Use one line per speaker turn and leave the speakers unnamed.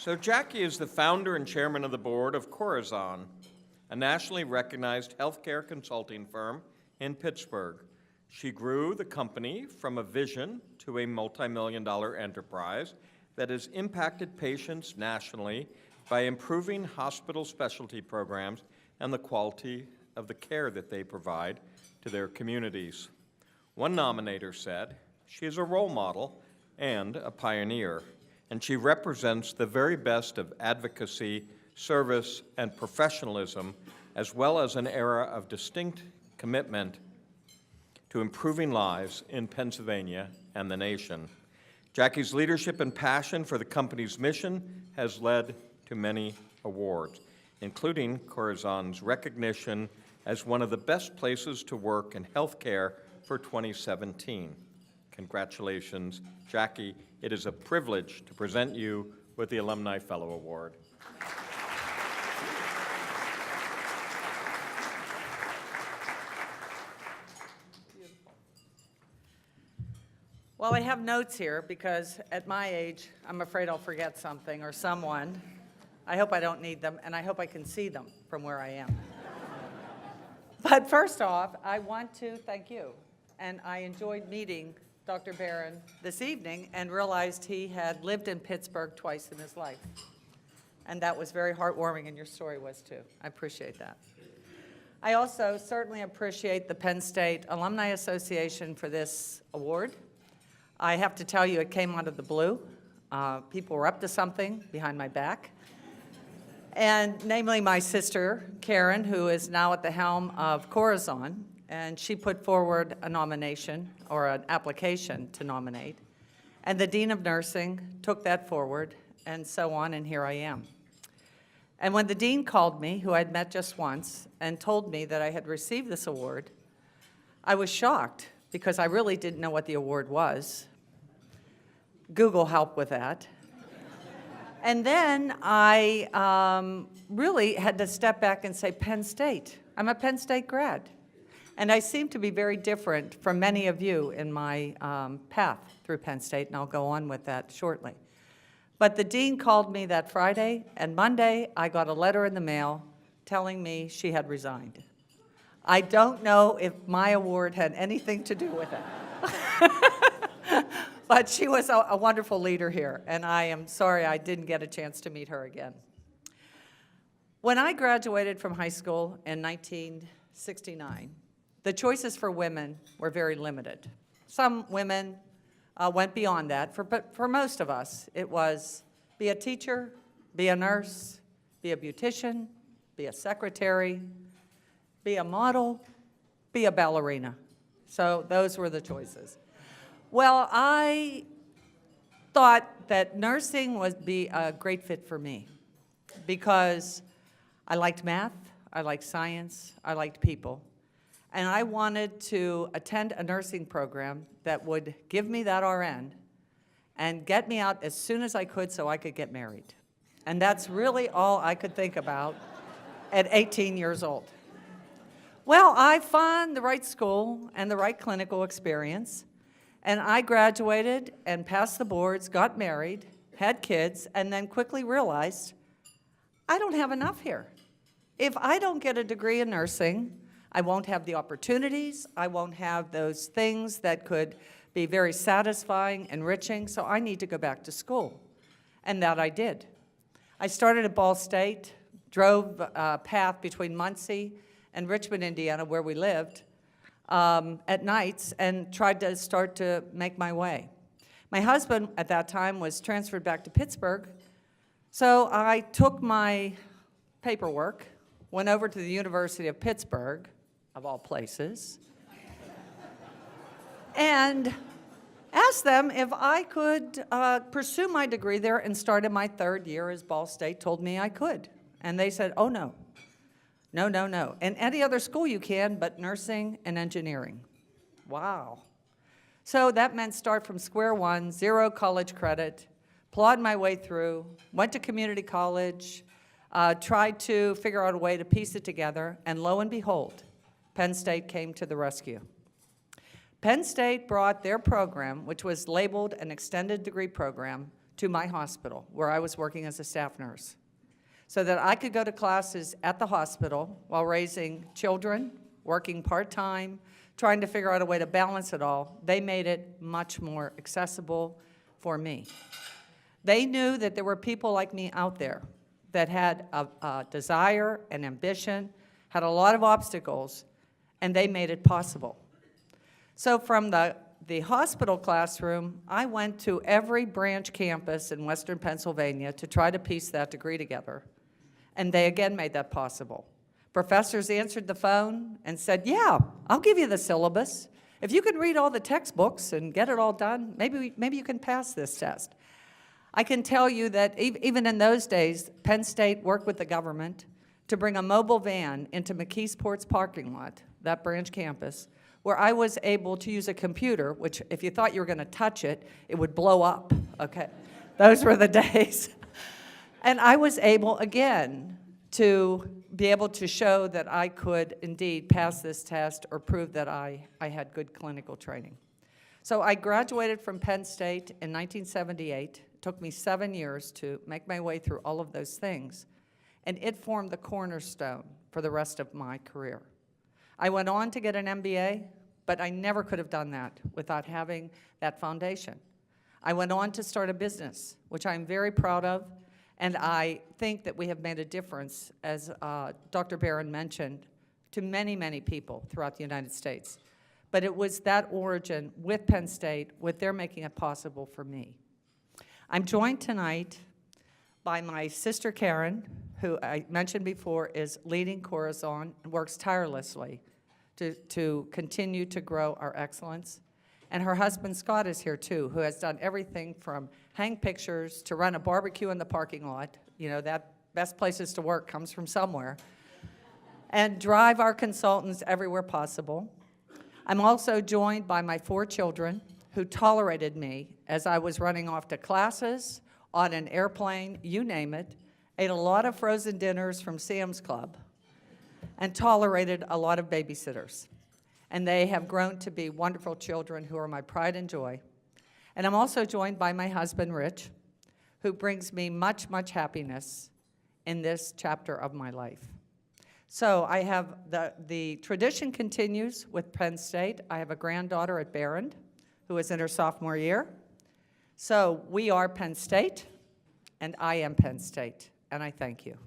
So Jackie is the founder and chairman of the board of Corazon, a nationally recognized healthcare consulting firm in Pittsburgh. She grew the company from a vision to a multi-million-dollar enterprise that has impacted patients nationally by improving hospital specialty programs and the quality of the care that they provide to their communities. One nominator said, "She is a role model and a pioneer, and she represents the very best of advocacy, service, and professionalism, as well as an era of distinct commitment to improving lives in Pennsylvania and the nation." Jackie's leadership and passion for the company's mission has led to many awards, including Corazon's recognition as one of the best places to work in healthcare for 2017. Congratulations, Jackie. It is a privilege to present you with the Alumni Fellow Award.
Well, I have notes here because at my age, I'm afraid I'll forget something or someone. I hope I don't need them, and I hope I can see them from where I am. But first off, I want to thank you. And I enjoyed meeting Dr. Barron this evening and realized he had lived in Pittsburgh twice in his life. And that was very heartwarming, and your story was too. I appreciate that. I also certainly appreciate the Penn State Alumni Association for this award. I have to tell you, it came out of the blue. People were up to something behind my back. And namely my sister, Karen, who is now at the helm of Corazon, and she put forward a nomination or an application to nominate. And the Dean of Nursing took that forward, and so on, and here I am. And when the Dean called me, who I'd met just once, and told me that I had received this award, I was shocked because I really didn't know what the award was. Google helped with that. And then I really had to step back and say, Penn State. I'm a Penn State grad. And I seem to be very different from many of you in my path through Penn State, and I'll go on with that shortly. But the dean called me that Friday, and Monday I got a letter in the mail telling me she had resigned. I don't know if my award had anything to do with it. But she was a wonderful leader here, and I am sorry I didn't get a chance to meet her again. When I graduated from high school in 1969, the choices for women were very limited. Some women went beyond that. But for most of us, it was be a teacher, be a nurse, be a beautician, be a secretary, be a model, be a ballerina. So those were the choices. Well, I thought that nursing would be a great fit for me because I liked math, I liked science, I liked people. And I wanted to attend a nursing program that would give me that RN and get me out as soon as I could so I could get married. And that's really all I could think about at 18 years old. Well, I found the right school and the right clinical experience, and I graduated and passed the boards, got married, had kids, and then quickly realized I don't have enough here. If I don't get a degree in nursing, I won't have the opportunities, I won't have those things that could be very satisfying, enriching, so I need to go back to school. And that I did. I started at Ball State, drove a path between Muncie and Richmond, Indiana, where we lived, at nights, and tried to start to make my way. My husband at that time was transferred back to Pittsburgh, so I took my paperwork, went over to the University of Pittsburgh, of all places, and asked them if I could pursue my degree there and start in my third year, as Ball State told me I could. And they said, oh, no. No, no, no. In any other school you can, but nursing and engineering. Wow. So that meant start from square one, 0 college credit, plod my way through, went to community college, tried to figure out a way to piece it together, and lo and behold, Penn State came to the rescue. Penn State brought their program, which was labeled an extended degree program, to my hospital where I was working as a staff nurse so that I could go to classes at the hospital while raising children, working part-time, trying to figure out a way to balance it all. They made it much more accessible for me. They knew that there were people like me out there that had a desire and ambition, had a lot of obstacles, and they made it possible. So from the hospital classroom, I went to every branch campus in Western Pennsylvania to try to piece that degree together. And they again made that possible. Professors answered the phone and said, yeah, I'll give you the syllabus. If you can read all the textbooks and get it all done, maybe you can pass this test. I can tell you that even in those days, Penn State worked with the government to bring a mobile van into McKeesport's parking lot, that branch campus, where I was able to use a computer, which if you thought you were going to touch it, it would blow up, okay? Those were the days. And I was able, again, to be able to show that I could indeed pass this test or prove that I had good clinical training. So I graduated from Penn State in 1978. It took me 7 years to make my way through all of those things, and it formed the cornerstone for the rest of my career. I went on to get an MBA, but I never could have done that without having that foundation. I went on to start a business, which I'm very proud of, and I think that we have made a difference, as Dr. Barron mentioned, to many, many people throughout the United States. But it was that origin with Penn State, with their making it possible for me. I'm joined tonight by my sister Karen, who I mentioned before is leading Corazon and works tirelessly to continue to grow our excellence. And her husband Scott is here too, who has done everything from hang pictures to run a barbecue in the parking lot. You know, that best places to work comes from somewhere. And drive our consultants everywhere possible. I'm also joined by my 4 children who tolerated me as I was running off to classes, on an airplane, you name it, ate a lot of frozen dinners from Sam's Club, and tolerated a lot of babysitters. And they have grown to be wonderful children who are my pride and joy. And I'm also joined by my husband, Rich, who brings me much, much happiness in this chapter of my life. So I have the tradition continues with Penn State. I have a granddaughter at Barron who is in her sophomore year. So we are Penn State, and I am Penn State, and I thank you.